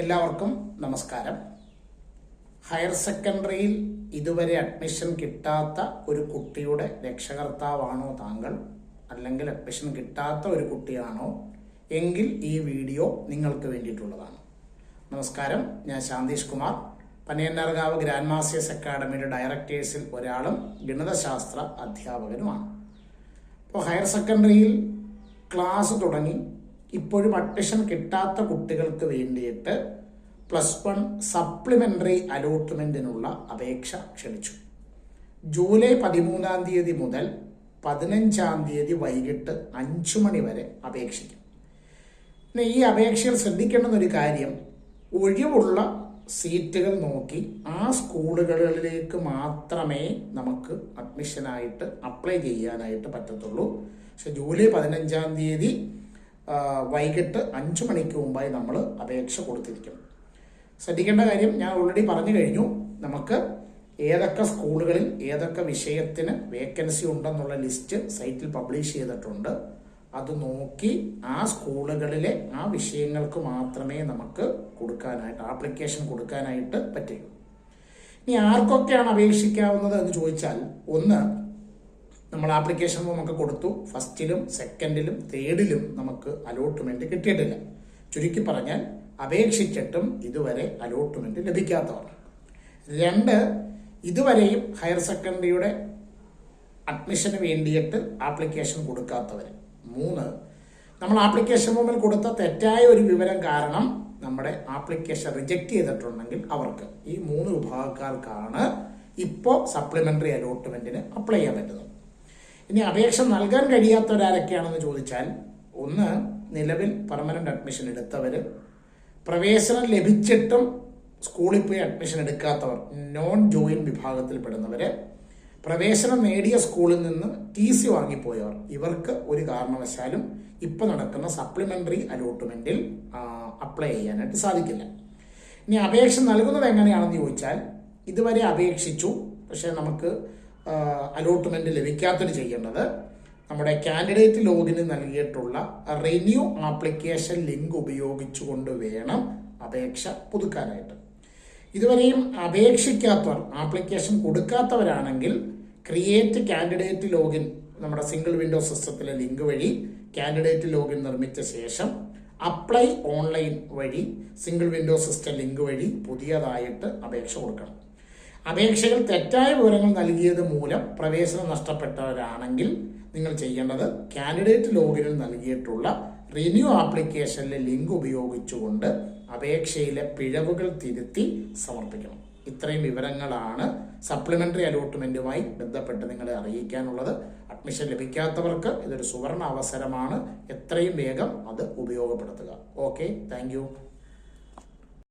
എല്ലാവർക്കും നമസ്കാരം. ഹയർ സെക്കൻഡറിയിൽ ഇതുവരെ അഡ്മിഷൻ കിട്ടാത്ത ഒരു കുട്ടിയുടെ രക്ഷകർത്താവാണോ താങ്കൾ, അല്ലെങ്കിൽ അഡ്മിഷൻ കിട്ടാത്ത ഒരു കുട്ടിയാണോ എങ്കിൽ ഈ വീഡിയോ നിങ്ങൾക്ക് വേണ്ടിയിട്ടുള്ളതാണ്. നമസ്കാരം, ഞാൻ ശാന്തീഷ് കുമാർ, പനയന്നാർകാവ് ഗ്രാൻഡ് മാസ്റ്റേഴ്സ് അക്കാഡമിയുടെ ഡയറക്ടേഴ്സിൽ ഒരാളും ഗണിതശാസ്ത്ര അധ്യാപകനുമാണ്. ഇപ്പോൾ ഹയർ സെക്കൻഡറിയിൽ ക്ലാസ് തുടങ്ങി ഇപ്പോഴും അഡ്മിഷൻ കിട്ടാത്ത കുട്ടികൾക്ക് വേണ്ടിയിട്ട് +1 സപ്ലിമെന്ററി അലോട്ട്മെന്റിനുള്ള അപേക്ഷ ക്ഷണിച്ചു. ജൂലൈ 13-ാം തീയതി മുതൽ 15-ാം തീയതി വൈകിട്ട് 5 മണി വരെ അപേക്ഷിക്കും. പിന്നെ ഈ അപേക്ഷയിൽ ശ്രദ്ധിക്കേണ്ടുന്ന ഒരു കാര്യം, ഒഴിവുള്ള സീറ്റുകൾ നോക്കി ആ സ്കൂളുകളിലേക്ക് മാത്രമേ നമുക്ക് അഡ്മിഷനായിട്ട് അപ്ലൈ ചെയ്യാനായിട്ട് പറ്റത്തുള്ളൂ. പക്ഷെ ജൂലൈ 15-ാം തീയതി വൈകിട്ട് 5 മണിക്ക് മുമ്പായി നമ്മൾ അപേക്ഷ കൊടുത്തിരിക്കണം. ശ്രദ്ധിക്കേണ്ട കാര്യം ഞാൻ ഓൾറെഡി പറഞ്ഞു കഴിഞ്ഞു. നമുക്ക് ഏതൊക്കെ സ്കൂളുകളിൽ ഏതൊക്കെ വിഷയത്തിന് വേക്കൻസി ഉണ്ടെന്നുള്ള ലിസ്റ്റ് സൈറ്റിൽ പബ്ലിഷ് ചെയ്തിട്ടുണ്ട്. അത് നോക്കി ആ സ്കൂളുകളിലെ ആ വിഷയങ്ങൾക്ക് മാത്രമേ നമുക്ക് ആപ്ലിക്കേഷൻ കൊടുക്കാനായിട്ട് പറ്റുള്ളൂ. ഇനി ആർക്കൊക്കെയാണ് അപേക്ഷിക്കാവുന്നത് എന്ന് ചോദിച്ചാൽ, ഒന്ന്, നമ്മൾ ആപ്ലിക്കേഷൻ നമുക്ക് കൊടുത്തു, ഫസ്റ്റിലും സെക്കൻഡിലും തേർഡിലും നമുക്ക് അലോട്ട്മെന്റ് കിട്ടിയിട്ടില്ല. ചുരുക്കി പറഞ്ഞാൽ അപേക്ഷിച്ചിട്ടും ഇതുവരെ അലോട്ട്മെന്റ് ലഭിക്കാത്തവർ. 2, ഇതുവരെയും ഹയർ സെക്കൻഡറിയുടെ അഡ്മിഷന് വേണ്ടിയിട്ട് ആപ്ലിക്കേഷൻ കൊടുക്കാത്തവർ. 3, നമ്മൾ ആപ്ലിക്കേഷൻ ഫോമിൽ കൊടുത്ത തെറ്റായ ഒരു വിവരം കാരണം നമ്മുടെ ആപ്ലിക്കേഷൻ റിജക്റ്റ് ചെയ്തിട്ടുണ്ടെങ്കിൽ അവർക്ക്. ഈ 3 വിഭാഗക്കാർക്കാണ് ഇപ്പോൾ സപ്ലിമെന്ററി അലോട്ട്മെന്റിന് അപ്ലൈ ചെയ്യാൻ പറ്റുന്നത്. ഇനി അപേക്ഷ നൽകാൻ കഴിയാത്തവരാരൊക്കെയാണെന്ന് ചോദിച്ചാൽ, 1, നിലവിൽ പെർമനന്റ് അഡ്മിഷൻ എടുത്തവർ, പ്രവേശനം ലഭിച്ചിട്ടും സ്കൂളിൽ പോയി അഡ്മിഷൻ എടുക്കാത്തവർ, നോൺ ജോയിൻ വിഭാഗത്തിൽപ്പെടുന്നവര്, പ്രവേശനം നേടിയ സ്കൂളിൽ നിന്ന് TC വാങ്ങിപ്പോയവർ. ഇവർക്ക് ഒരു കാരണവശാലും ഇപ്പൊ നടക്കുന്ന സപ്ലിമെന്ററി അലോട്ട്മെന്റിൽ അപ്ലൈ ചെയ്യാനായിട്ട് സാധിക്കില്ല. ഇനി അപേക്ഷ നൽകുന്നത് എങ്ങനെയാണെന്ന് ചോദിച്ചാൽ, ഇതുവരെ അപേക്ഷിച്ചു പക്ഷെ നമുക്ക് അലോട്ട്മെന്റ് ലഭിക്കാത്തത് ചെയ്യേണ്ടത്, നമ്മുടെ കാൻഡിഡേറ്റ് ലോഗിന് നൽകിയിട്ടുള്ള റിന്യൂ ആപ്ലിക്കേഷൻ ലിങ്ക് ഉപയോഗിച്ചുകൊണ്ട് വേണം അപേക്ഷ പുതുക്കാനായിട്ട്. ഇതുവരെയും അപേക്ഷിക്കാത്തവർ, ആപ്ലിക്കേഷൻ കൊടുക്കാത്തവരാണെങ്കിൽ ക്രിയേറ്റ് കാൻഡിഡേറ്റ് ലോഗിൻ, നമ്മുടെ സിംഗിൾ വിൻഡോ സിസ്റ്റത്തിലെ ലിങ്ക് വഴി കാൻഡിഡേറ്റ് ലോഗിൻ നിർമ്മിച്ച ശേഷം അപ്ലൈ ഓൺലൈൻ വഴി സിംഗിൾ വിൻഡോ സിസ്റ്റം ലിങ്ക് വഴി പുതിയതായിട്ട് അപേക്ഷ കൊടുക്കണം. അപേക്ഷകൾ തെറ്റായ വിവരങ്ങൾ നൽകിയത് മൂലം പ്രവേശനം നഷ്ടപ്പെട്ടവരാണെങ്കിൽ നിങ്ങൾ ചെയ്യേണ്ടത് കാൻഡിഡേറ്റ് ലോഗിനിൽ നൽകിയിട്ടുള്ള റിന്യൂ ആപ്ലിക്കേഷനിലെ ലിങ്ക് ഉപയോഗിച്ചുകൊണ്ട് അപേക്ഷയിലെ പിഴവുകൾ തിരുത്തി സമർപ്പിക്കണം. ഇത്രയും വിവരങ്ങളാണ് സപ്ലിമെന്ററി അലോട്ട്മെന്റുമായി ബന്ധപ്പെട്ട് നിങ്ങളെ അറിയിക്കാനുള്ളത്. അഡ്മിഷൻ ലഭിക്കാത്തവർക്ക് ഇതൊരു സുവർണ അവസരമാണ്. എത്രയും വേഗം അത് ഉപയോഗപ്പെടുത്തുക. Okay, thank U.